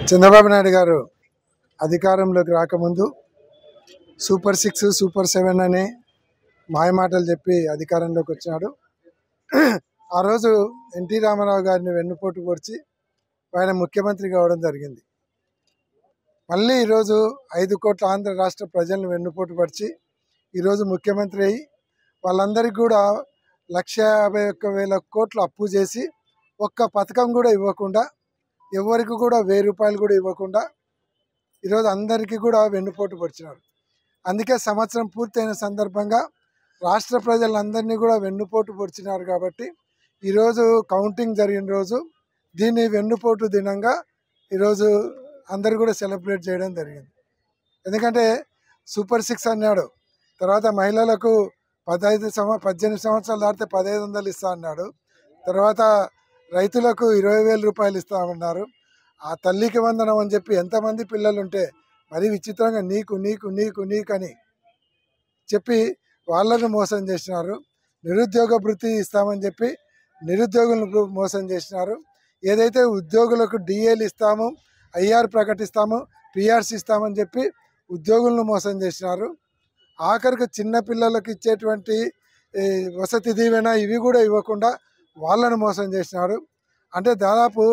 చంద్రబాబు నాయుడు గారు అధికారంలోకి రాకముందు సూపర్ 6, సూపర్ 7 అనే మాయమాటలు చెప్పి అధికారంలోకి వచ్చినాడు. ఆ రోజు ఎన్టీ రామారావు గారిని వెన్నుపోటు పొడిచి ఆయన ముఖ్యమంత్రి కావడం జరిగింది. మళ్ళీ ఈరోజు 5 కోట్ల ఆంధ్ర రాష్ట్ర ప్రజలను వెన్నుపోటు పరిచి ఈరోజు ముఖ్యమంత్రి అయ్యి వాళ్ళందరికీ కూడా 1,51,000 కోట్లు అప్పు చేసి ఒక్క పథకం కూడా ఇవ్వకుండా, ఎవరికి కూడా 1000 రూపాయలు కూడా ఇవ్వకుండా ఈరోజు అందరికీ కూడా వెన్నుపోటు పొడిచినారు. అందుకే సంవత్సరం పూర్తయిన సందర్భంగా రాష్ట్ర ప్రజలందరినీ కూడా వెన్నుపోటు పొడిచినారు. కాబట్టి ఈరోజు కౌంటింగ్ జరిగిన రోజు దీన్ని వెన్నుపోటు దినంగా ఈరోజు అందరు కూడా సెలబ్రేట్ చేయడం జరిగింది. ఎందుకంటే సూపర్ 6 అన్నాడు, తర్వాత మహిళలకు 18 సంవత్సరాలు దాటితే 1,500 ఇస్తా అన్నాడు, తర్వాత రైతులకు 20,000 రూపాయలు ఇస్తామన్నారు. ఆ తల్లికి వందనం అని చెప్పి ఎంతమంది పిల్లలు ఉంటే మరీ విచిత్రంగా నీకు నీకు నీకు నీకని చెప్పి వాళ్ళను మోసం చేసినారు. నిరుద్యోగ భృతి ఇస్తామని చెప్పి నిరుద్యోగులను మోసం చేసినారు. ఏదైతే ఉద్యోగులకు డిఏలు ఇస్తాము, ఐఆర్ ప్రకటిస్తాము, పిఆర్సి ఇస్తామని చెప్పి ఉద్యోగులను మోసం చేసినారు. ఆఖరికి చిన్న పిల్లలకు ఇచ్చేటువంటి వసతి దీవెన ఇవి కూడా ఇవ్వకుండా వాళ్ళను మోసం చేసినారు. అంటే దాదాపు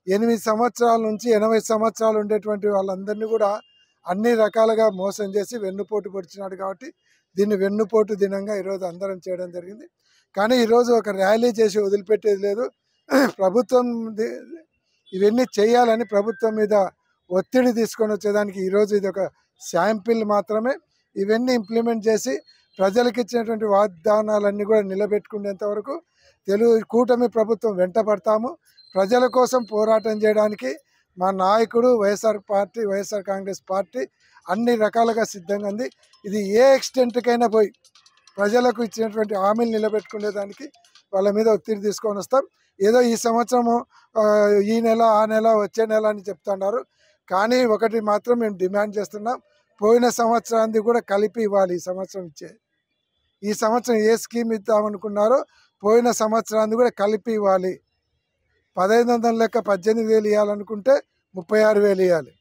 8 సంవత్సరాల నుంచి 80 సంవత్సరాలు ఉండేటువంటి వాళ్ళందరినీ కూడా అన్ని రకాలుగా మోసం చేసి వెన్నుపోటు పొడిచినాడు. కాబట్టి దీన్ని వెన్నుపోటు దినంగా ఈరోజు అందరం చేయడం జరిగింది. కానీ ఈరోజు ఒక ర్యాలీ చేసి వదిలిపెట్టేది లేదు. ప్రభుత్వం ఇవన్నీ చేయాలని ప్రభుత్వం మీద ఒత్తిడి తీసుకొని వచ్చేదానికి ఈరోజు ఇది ఒక శాంపిల్ మాత్రమే. ఇవన్నీ ఇంప్లిమెంట్ చేసి ప్రజలకు ఇచ్చినటువంటి వాగ్దానాలన్నీ కూడా నిలబెట్టుకునేంత వరకు కూటమి ప్రభుత్వం వెంట పడతాము. ప్రజల కోసం పోరాటం చేయడానికి మా నాయకుడు వైఎస్ఆర్ కాంగ్రెస్ పార్టీ అన్ని రకాలుగా సిద్ధంగా ఉంది. ఇది ఏ ఎక్స్టెంట్కైనా పోయి ప్రజలకు ఇచ్చినటువంటి హామీలు నిలబెట్టుకునేదానికి వాళ్ళ మీద ఒత్తిడి తీసుకొని వస్తాం. ఏదో ఈ సంవత్సరము ఈ నెల ఆ నెల వచ్చే నెల అని చెప్తున్నారు. కానీ ఒకటి మాత్రం మేము డిమాండ్ చేస్తున్నాం, పోయిన సంవత్సరానికి కూడా కలిపి ఇవ్వాలి. ఈ సంవత్సరం ఏ స్కీమ్ ఇద్దామనుకున్నారో పోయిన సంవత్సరాన్ని కూడా కలిపి ఇవ్వాలి. 1,500 లెక్క 18,000 ఇవ్వాలనుకుంటే 36,000 ఇవ్వాలి.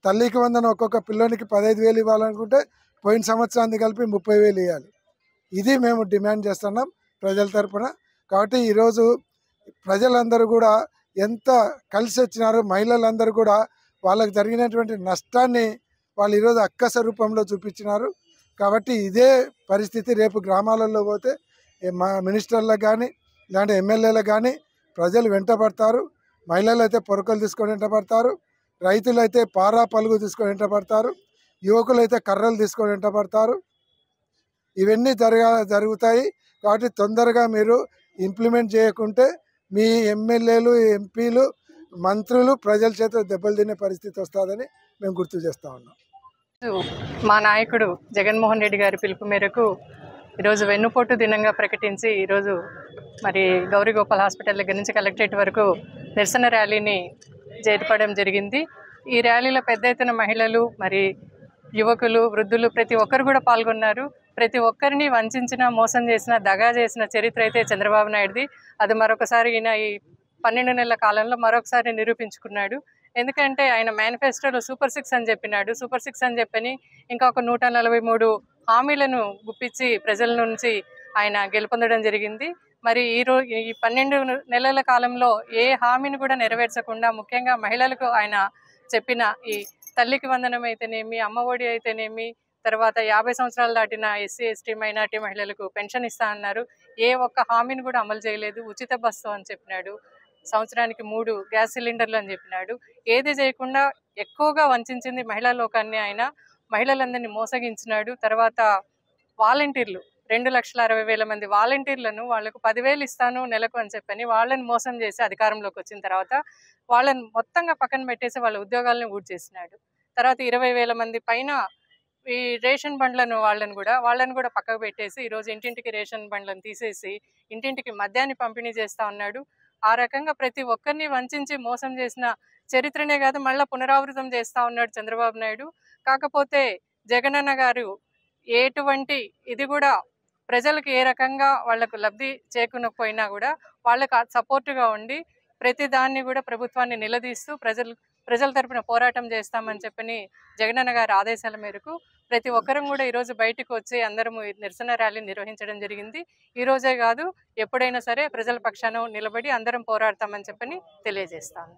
తల్లికి వందనం ఒక్కొక్క పిల్లోనికి 15,000 ఇవ్వాలనుకుంటే పోయిన సంవత్సరాన్ని కలిపి 30,000 ఇవ్వాలి. ఇది మేము డిమాండ్ చేస్తున్నాం ప్రజల తరపున. కాబట్టి ఈరోజు ప్రజలందరూ కూడా ఎంత కలిసి వచ్చినారో, మహిళలందరూ కూడా వాళ్ళకు జరిగినటువంటి నష్టాన్ని వాళ్ళు ఈరోజు అక్కస రూపంలో చూపించినారు. కాబట్టి ఇదే పరిస్థితి రేపు గ్రామాలలో పోతే మా మినిస్టర్లకు కానీ ఇలాంటి ఎమ్మెల్యేలకు కానీ ప్రజలు వెంటబడతారు. మహిళలు అయితే పొరకలు తీసుకొని వెంటబడతారు, రైతులు అయితే పారా పలుగు తీసుకొని వెంటబడతారు, యువకులు అయితే కర్రలు తీసుకొని వెంటబడతారు. ఇవన్నీ జరుగుతాయి. కాబట్టి తొందరగా మీరు ఇంప్లిమెంట్ చేయకుంటే మీ ఎమ్మెల్యేలు, ఎంపీలు, మంత్రులు ప్రజల చేత దెబ్బలు తినే పరిస్థితి వస్తుందని మేము గుర్తు చేస్తూ ఉన్నాం. మా నాయకుడు జగన్మోహన్ రెడ్డి గారి పిలుపు మేరకు ఈరోజు వెన్నుపోటు దినంగా ప్రకటించి ఈరోజు మరి గౌరీగోపాల్ హాస్పిటల్ దగ్గర నుంచి కలెక్టరేట్ వరకు నిరసన ర్యాలీని చేపట్టడం జరిగింది. ఈ ర్యాలీలో పెద్ద ఎత్తున మహిళలు, మరి యువకులు, వృద్ధులు ప్రతి ఒక్కరు కూడా పాల్గొన్నారు. ప్రతి ఒక్కరిని వంచిన, మోసం చేసిన, దగా చేసిన చరిత్ర అయితే చంద్రబాబు నాయుడుది. అది మరొకసారి ఈయన ఈ 12 నెలల కాలంలో మరొకసారి నిరూపించుకున్నాడు. ఎందుకంటే ఆయన మేనిఫెస్టోలో సూపర్ 6 అని చెప్పినాడు. సూపర్ 6 అని చెప్పని ఇంకా ఒక 143 హామీలను గుప్పించి ప్రజల నుంచి ఆయన గెలుపొందడం జరిగింది. మరి ఈ 12 నెలల కాలంలో ఏ హామీని కూడా నెరవేర్చకుండా, ముఖ్యంగా మహిళలకు ఆయన చెప్పిన ఈ తల్లికి వందనం అయితేనేమి, అమ్మఒడి అయితేనేమి, తర్వాత 50 సంవత్సరాలు దాటిన ఎస్సీ, ఎస్టీ, మైనార్టీ మహిళలకు పెన్షన్ ఇస్తా అన్నారు. ఏ ఒక్క హామీని కూడా అమలు చేయలేదు. ఉచిత బస్సు అని చెప్పినాడు, సంవత్సరానికి 3 గ్యాస్ సిలిండర్లు అని చెప్పినాడు. ఏది చేయకుండా ఎక్కువగా వంచింది మహిళా లోకాన్ని. ఆయన మహిళలందరినీ మోసగించినాడు. తర్వాత వాలంటీర్లు 2,60,000 మంది వాలంటీర్లను వాళ్లకు 10,000 ఇస్తాను నెలకు అని చెప్పని వాళ్ళని మోసం చేసి అధికారంలోకి వచ్చిన తర్వాత వాళ్ళని మొత్తంగా పక్కన పెట్టేసి వాళ్ళ ఉద్యోగాలను ఊడ్చేసినాడు. తర్వాత 20,000 మంది పైన ఈ రేషన్ బండ్లను వాళ్ళని కూడా పక్కకు పెట్టేసి ఈరోజు ఇంటింటికి రేషన్ బండ్లను తీసేసి ఇంటింటికి మద్యాన్ని పంపిణీ చేస్తా ఉన్నాడు. ఆ రకంగా ప్రతి ఒక్కరిని వంచి మోసం చేసిన చరిత్రనే కాదు, మళ్ళీ పునరావృతం చేస్తా ఉన్నాడు చంద్రబాబు నాయుడు. కాకపోతే జగనన్న గారు ఎటువంటి ఇది కూడా ప్రజలకు ఏ రకంగా వాళ్లకు లబ్ధి చేకూరకపోయినా కూడా వాళ్ళకు సపోర్టుగా ఉండి ప్రతి దాన్ని కూడా ప్రభుత్వాన్ని నిలదీస్తూ ప్రజల తరపున పోరాటం చేస్తామని చెప్పని జగనన్న గారి ఆదేశాల మేరకు ప్రతి ఒక్కరం కూడా ఈరోజు బయటకు వచ్చి అందరము నిరసన ర్యాలీ నిర్వహించడం జరిగింది. ఈ రోజే కాదు, ఎప్పుడైనా సరే ప్రజల పక్షాన నిలబడి అందరం పోరాడతామని చెప్పని తెలియజేస్తాను.